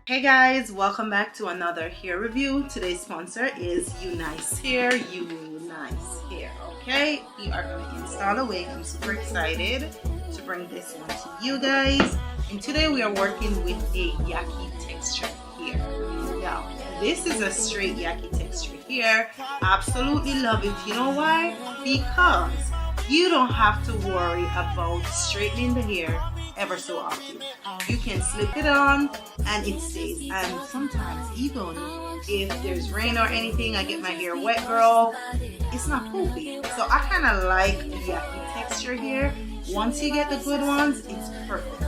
Hey guys, welcome back to another hair review. Today's sponsor is UNice Hair. UNice Hair. Okay, we are going to install a wig. I'm super excited to bring this one to you guys. And today we are working with a Yaki texture hair. Now, this is a straight Yaki texture hair. Absolutely love it. You know why? Because you don't have to worry about straightening the hair ever so often. You can slip it on and it stays. And sometimes even if there's rain or anything, I get my hair wet, girl, it's not poofy. So I kind of like Yaki texture here. Once you get the good ones, it's perfect.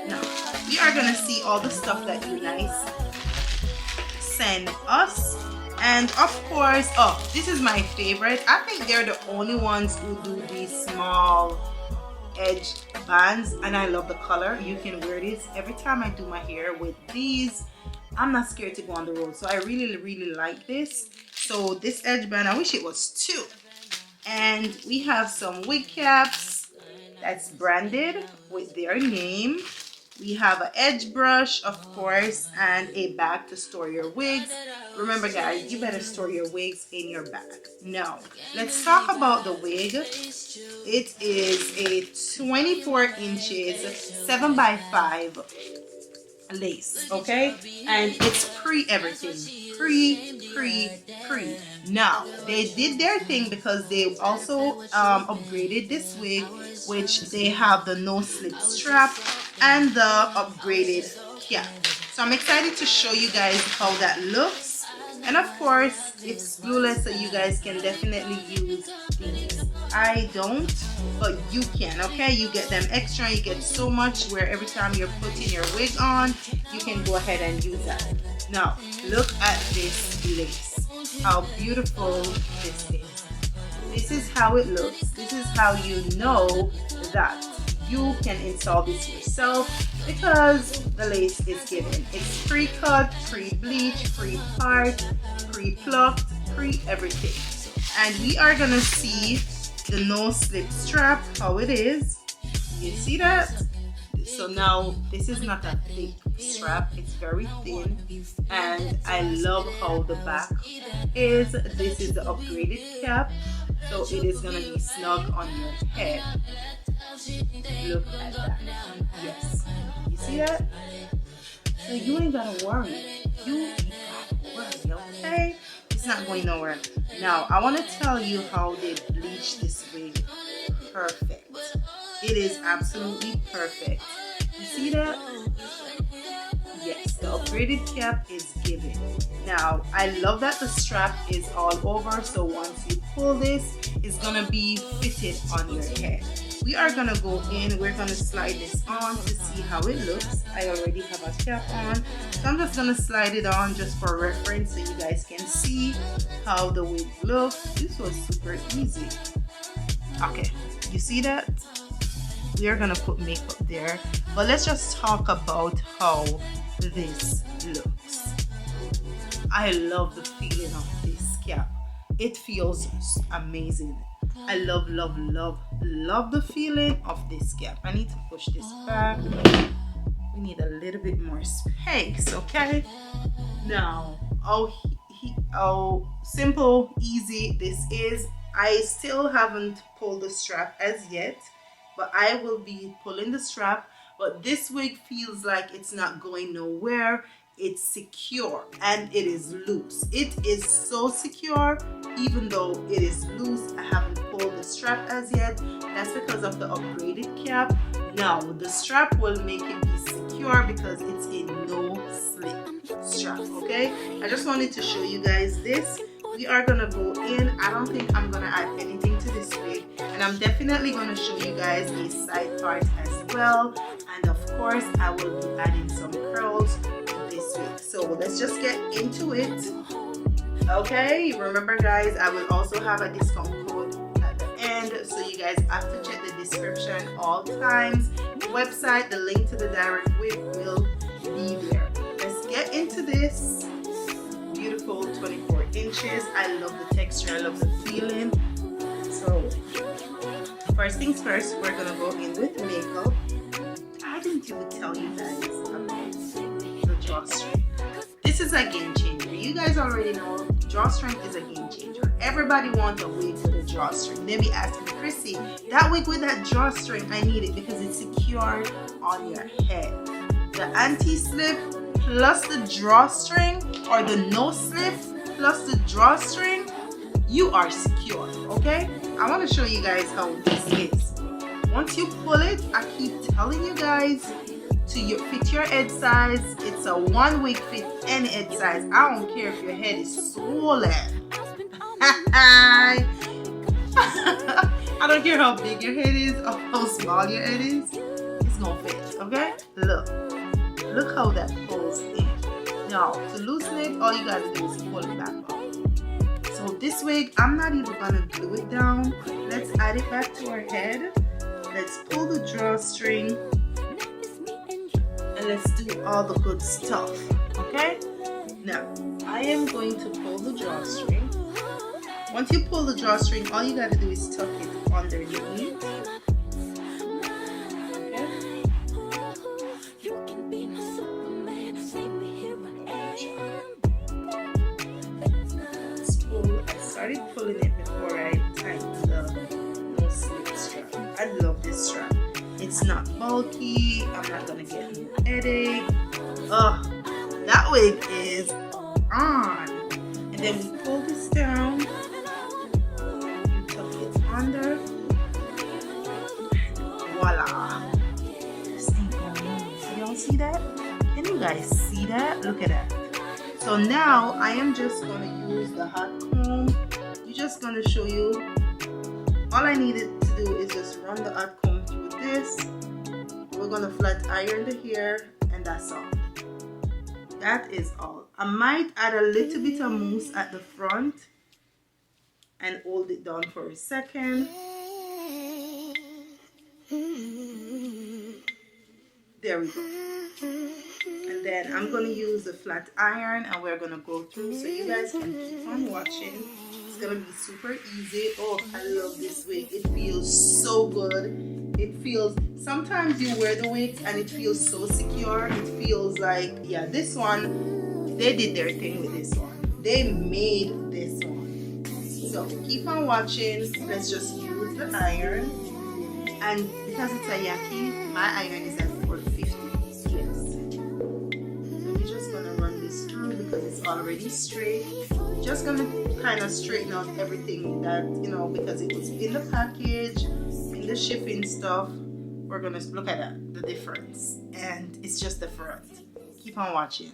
Now we are gonna see all the stuff that UNice send us. And of course, oh, this is my favorite. I think they're the only ones who do these small edge bands, and I love the color. You can wear this every time I do my hair with these. I'm not scared to go on the road, so I really like this. So this edge band, I wish it was 2. And we have some wig caps that's branded with their name. We have an edge brush, of course, and a bag to store your wigs. Remember guys, you better store your wigs in your bag. Now, let's talk about the wig. It is a 24 inches 7x5 lace, okay? And it's pre-everything. Pre. Now, they did their thing because they also upgraded this wig, which they have the no slip strap and the upgraded cap. So I'm excited to show you guys how that looks. And of course, it's glueless, so you guys can definitely use these. I don't, but you can, okay? You get them extra. You get so much where every time you're putting your wig on, you can go ahead and use that. Now, look at this lace. How beautiful this is. This is how it looks. This is how you know that you can install this yourself, because the lace is given. It's pre-cut, pre-bleach, pre-part, pre-plucked, pre-everything. And we are gonna see the no slip strap, how it is. You see that? So now this is not a thick strap, it's very thin, and I love how the back is. This is the upgraded cap, so it is gonna be snug on your head. Look at that. Yes, you see that? So you ain't gotta worry. You ain't gotta worry, okay? It's not going nowhere. Now I want to tell you how they bleach this wig. Perfect. It is absolutely perfect. You see that? Yes, the upgraded cap is given. Now I love that the strap is all over, so once you pull this, it's gonna be fitted on your head. We are gonna go in, we're gonna slide this on to see how it looks. I already have a cap on, so I'm just gonna slide it on just for reference so you guys can see how the wig looks. This was super easy. Okay, you see that? We are gonna put makeup there, but let's just talk about how this looks. I love the feeling of this cap. It feels amazing. I love the feeling of this cap. I need to push this back. We need a little bit more space, okay? Now, how simple, easy this is. I still haven't pulled the strap as yet, but I will be pulling the strap. But this wig feels like it's not going nowhere. It's secure and it is loose. It is so secure, even though it is loose. I haven't pulled the strap as yet. That's because of the upgraded cap. Now the strap will make it be secure because it's a no slip strap. Okay, I just wanted to show you guys this. We are gonna go in. I don't think I'm gonna add anything to this wig, and I'm definitely gonna show you guys a side part as well. And of course I will be adding some curls this wig. So let's just get into it. Okay, remember guys, I will also have a discount code at the end, so you guys have to check the description all times. The website, the link to the direct wig will be there. Let's get into this. Beautiful 24 inches. I love the texture, I love the feeling. So first things first, we're gonna go in with makeup. I didn't even tell you guys about the drawstring. This is a game changer. You guys already know drawstring is a game changer. Everybody wants a wig with a drawstring. They be asking, Crissy, that wig with that drawstring, I need it because it's secured on your head. The anti-slip plus the drawstring, or the no slip plus the drawstring, you are secure. Okay, I want to show you guys how this is. Once you pull it, I keep telling you guys to fit your head size. It's a one wig fit any head size. I don't care if your head is swollen. I don't care how big your head is or how small your head is. It's gonna fit. Okay, look how that pulls in. Now to loosen it, all you gotta do is pull it back up. So this wig, I'm not even gonna glue it down. Let's add it back to our head. Let's pull the drawstring and let's do all the good stuff. Okay, now I am going to pull the drawstring. Once you pull the drawstring, all you gotta do is tuck it underneath. I started pulling it before I tightened the no slip strap. I love this strap. It's not bulky. I'm not gonna get no headache. That wig is on. And then we pull this down. You tuck it under. Voila. This thing going on. Y'all see that? Can you guys see that? Look at that. So now I am just gonna use the hot comb. Just gonna show you. All I needed to do is just run the hot comb through this. We're gonna flat iron the hair, and that's all. That is all. I might add a little bit of mousse at the front and hold it down for a second. There we go. And then I'm gonna use the flat iron, and we're gonna go through so you guys can keep on watching. It's gonna be super easy. Oh, I love this wig. It feels so good. It feels, sometimes you wear the wigs and it feels so secure. It feels like, yeah, this one, they did their thing with this one. They made this one. So keep on watching. Let's just use the iron. And because it's a Yaki, my iron is at 450. Yes. So we're just gonna run this through because it's already straight. Just gonna kind of straighten out everything that, you know, because it was in the package, in the shipping stuff. We're gonna look at that, the difference, and it's just the front. Keep on watching.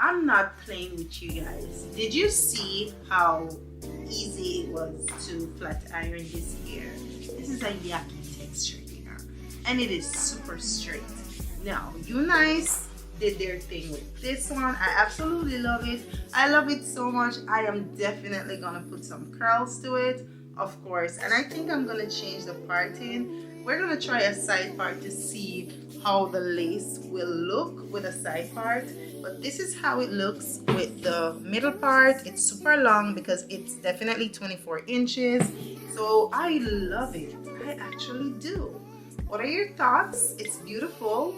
I'm not playing with you guys. Did you see how easy it was to flat iron this hair? This is a Yaki texture hair, and it is super straight. Now, UNice did their thing with this one. I absolutely love it. I love it so much. I am definitely gonna put some curls to it, of course, and I think I'm gonna change the parting. We're gonna try a side part to see how the lace will look with a side part. But this is how it looks with the middle part. It's super long because it's definitely 24 inches. So I love it. I actually do. What are your thoughts? It's beautiful.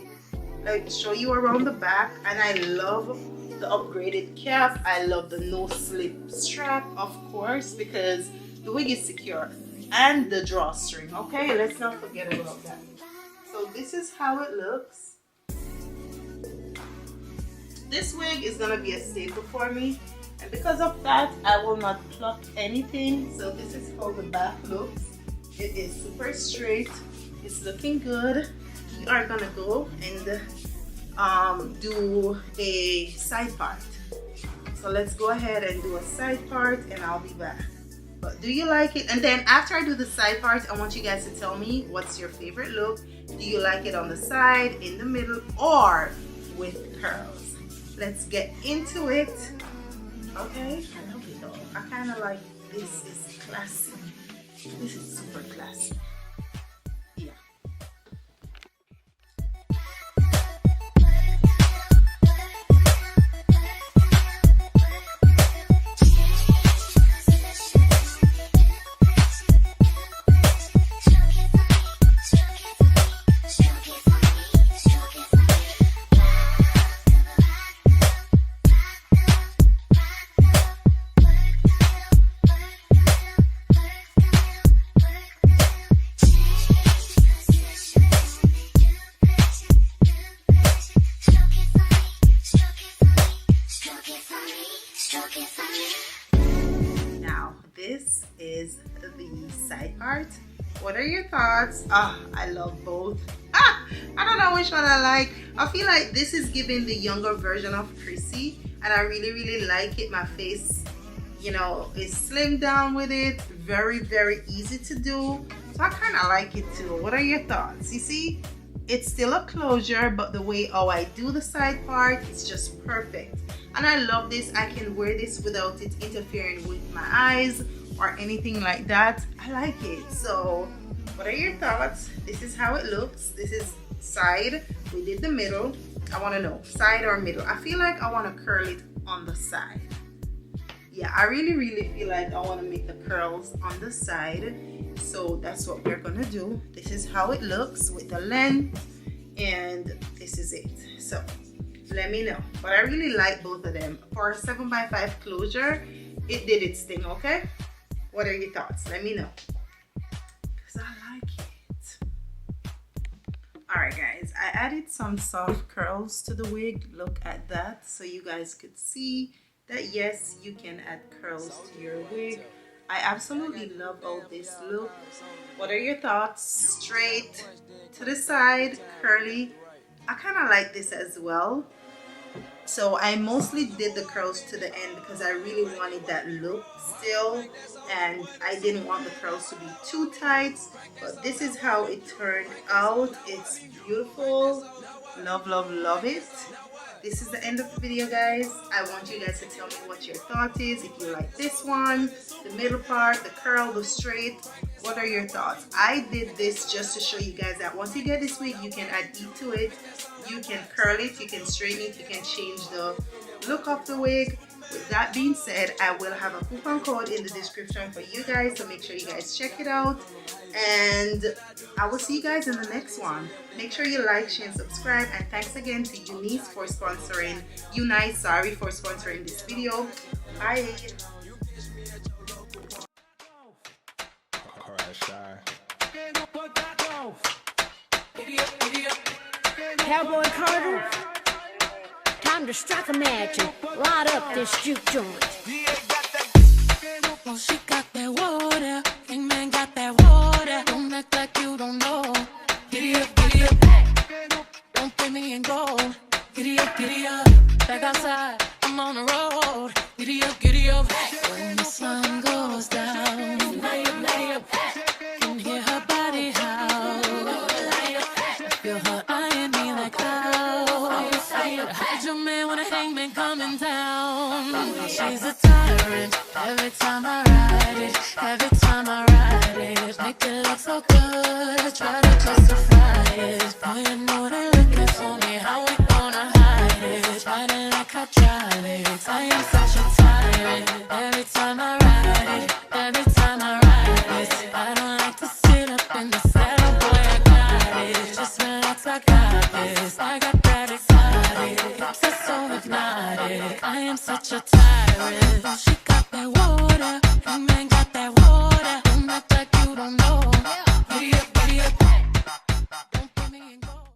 I'll show you around the back. And I love the upgraded cap. I love the no slip strap, of course, because the wig is secure. And the drawstring. Okay, let's not forget about that. So this is how it looks. This wig is gonna be a staple for me. And because of that, I will not pluck anything. So this is how the back looks. It is super straight. It's looking good. We are gonna go and do a side part. So let's go ahead and do a side part and I'll be back. But do you like it? And then after I do the side part, I want you guys to tell me what's your favorite look. Do you like it on the side, in the middle, or with curls? Let's get into it. Okay, I love it though. I kind of like this. Is classy. This is super classy. Yeah. Now this is the side part. What are your thoughts? I love both. I don't know which one I like. I feel like this is giving the younger version of Crissy, and I really like it. My face, you know, is slimmed down with it. Very easy to do. So I kind of like it too. What are your thoughts? You see, it's still a closure, but the way how I do the side part is just perfect. And I love this. I can wear this without it interfering with my eyes or anything like that. I like it. So what are your thoughts? This is how it looks. This is side. We did the middle. I want to know, side or middle? I feel like I want to curl it on the side. Yeah, I really feel like I want to make the curls on the side. So that's what we're gonna do. This is how it looks with the length, and this is it. So let me know. But I really like both of them. For a 7x5 closure, it did its thing. Okay, what are your thoughts? Let me know, because I like it. All right guys, I added some soft curls to the wig. Look at that, so you guys could see that yes, you can add curls to your wig. I absolutely love how this look. What are your thoughts? Straight to the side, curly. I kind of like this as well. So I mostly did the curls to the end because I really wanted that look still, and I didn't want the curls to be too tight. But this is how it turned out. It's beautiful. Love it. This is the end of the video, guys. I want you guys to tell me what your thought is. If you like this one, the middle part, the curl, the straight, what are your thoughts? I did this just to show you guys that once you get this wig, you can add heat to it. You can curl it, you can straighten it, you can change the look of the wig. With that being said, I will have a coupon code in the description for you guys, so make sure you guys check it out. And I will see you guys in the next one. Make sure you like, share, and subscribe. And thanks again to UNice for sponsoring, UNice, sorry, for sponsoring this video. Bye. Cowboy Carter, time to strike a match and light up this juke joint. Well, she got that water, young man got that water. Don't act like you don't know. Giddy up, don't pay me in gold. Giddy up, back outside, I'm on the road. Giddy up, when the sun goes down. Lay up, can hear her body howl. Feel her eyeing me like how. Heard your man when a hangman coming down. She's a tyrant. Every time I ride it, make it look so good. Try to justify it. Boy, you know they're looking for me. How we gonna hide it? Riding like I drive it. I am such a tyrant. Every time I ride it, I don't like to sit up in the saddle. Boy, I got it. Just relax, I got this. I got that excited. Hips are so hypnotic. I am such a tyrant. She got that water, young man got that water. Don't act like you don't know.